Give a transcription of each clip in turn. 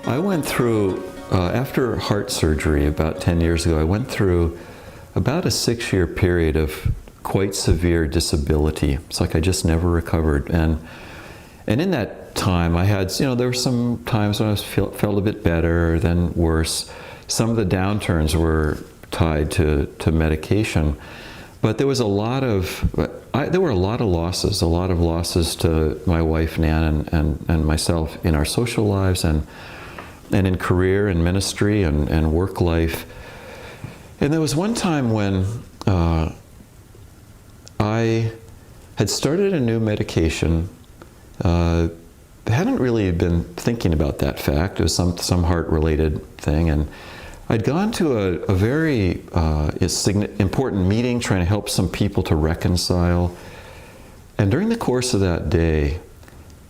I went through, after heart surgery about 10 years ago, I went through about a 6-year period of quite severe disability. It's like I just never recovered. And in that time, I had, there were some times when I felt a bit better, then worse. Some of the downturns were tied to medication. But there was a lot of, there were a lot of losses to my wife, Nan, and myself in our social lives and in career and ministry and work life. And there was one time when I had started a new medication. I hadn't really been thinking about that fact. It was some heart-related thing. And I'd gone to a very important meeting trying to help some people to reconcile. And during the course of that day,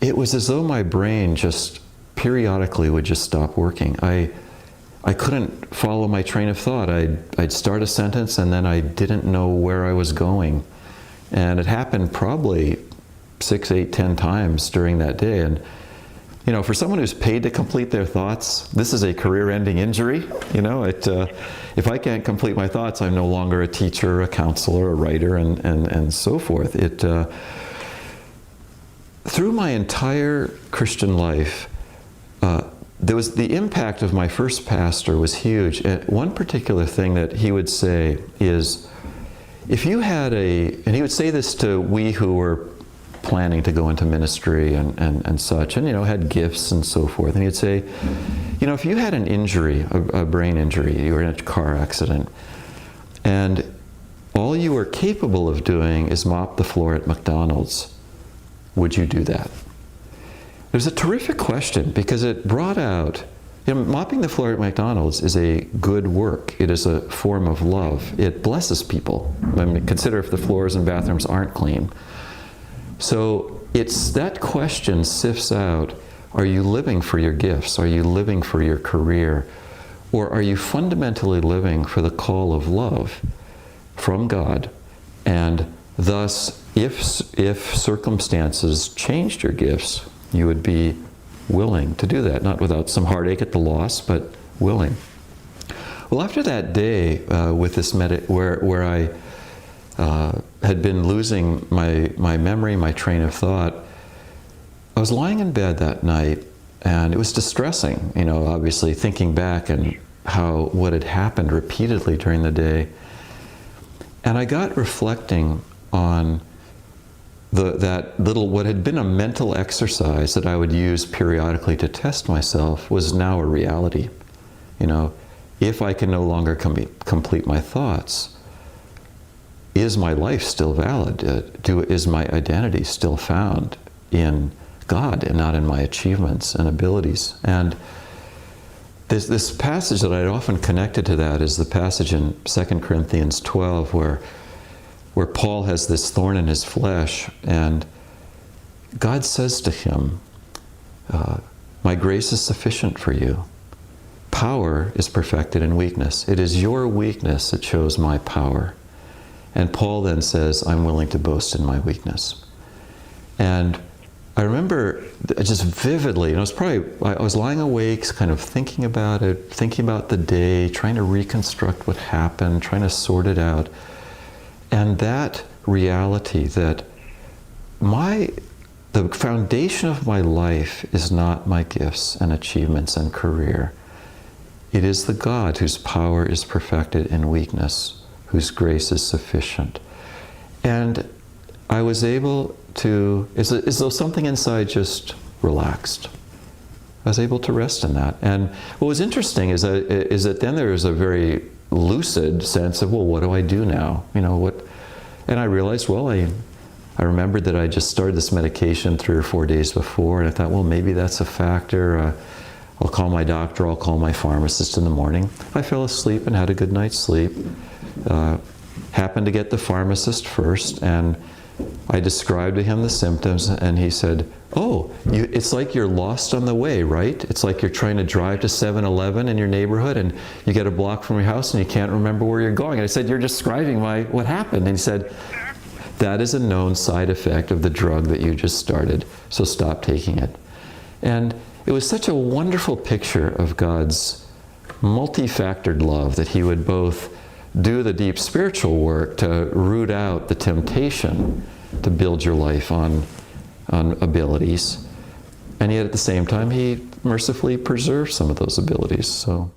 it was as though my brain just periodically would just stop working. I couldn't follow my train of thought. I'd start a sentence and then I didn't know where I was going. And it happened probably 6, 8, 10 times during that day. And for someone who's paid to complete their thoughts, this is a career-ending injury. If I can't complete my thoughts, I'm no longer a teacher, a counselor, a writer, and so forth. Through my entire Christian life, there was the impact of my first pastor was huge. And one particular thing that he would say is, if you had and he would say this to we who were planning to go into ministry and such, and had gifts and so forth, and he'd say, if you had an injury, a brain injury, you were in a car accident, and all you were capable of doing is mop the floor at McDonald's, would you do that? It was a terrific question because it brought out, mopping the floor at McDonald's is a good work. It is a form of love. It blesses people. Consider if the floors and bathrooms aren't clean. So that question sifts out, are you living for your gifts? Are you living for your career? Or are you fundamentally living for the call of love from God? And thus, if circumstances changed your gifts, you would be willing to do that, not without some heartache at the loss, but willing. Well, after that day with this where I had been losing my memory, my train of thought, I was lying in bed that night, and it was distressing, obviously thinking back and what had happened repeatedly during the day. And I got reflecting on what had been a mental exercise that I would use periodically to test myself was now a reality. If I can no longer complete my thoughts, is my life still valid? Is my identity still found in God and not in my achievements and abilities? And this passage that I'd often connected to that is the passage in 2 Corinthians 12 where Paul has this thorn in his flesh, and God says to him, my grace is sufficient for you. Power is perfected in weakness. It is your weakness that shows my power. And Paul then says, I'm willing to boast in my weakness. And I remember just vividly, I was lying awake, kind of thinking about it, thinking about the day, trying to reconstruct what happened, trying to sort it out. And that reality that the foundation of my life is not my gifts and achievements and career. It is the God whose power is perfected in weakness, whose grace is sufficient. And I was able to, as though something inside just relaxed. I was able to rest in that. And what was interesting is that then there was a very lucid sense of, well, what do I do now? And I realized, well, I remembered that I just started this medication 3 or 4 days before, and I thought, well, maybe that's a factor. I'll call my doctor, I'll call my pharmacist in the morning. I fell asleep and had a good night's sleep. Happened to get the pharmacist first, and I described to him the symptoms, and he said, oh, it's like you're lost on the way, right? It's like you're trying to drive to 7-Eleven in your neighborhood, and you get a block from your house, and you can't remember where you're going. And I said, you're describing what happened. And he said, that is a known side effect of the drug that you just started, so stop taking it. And it was such a wonderful picture of God's multi-factored love that he would both do the deep spiritual work to root out the temptation to build your life on abilities, and yet at the same time he mercifully preserves some of those abilities. So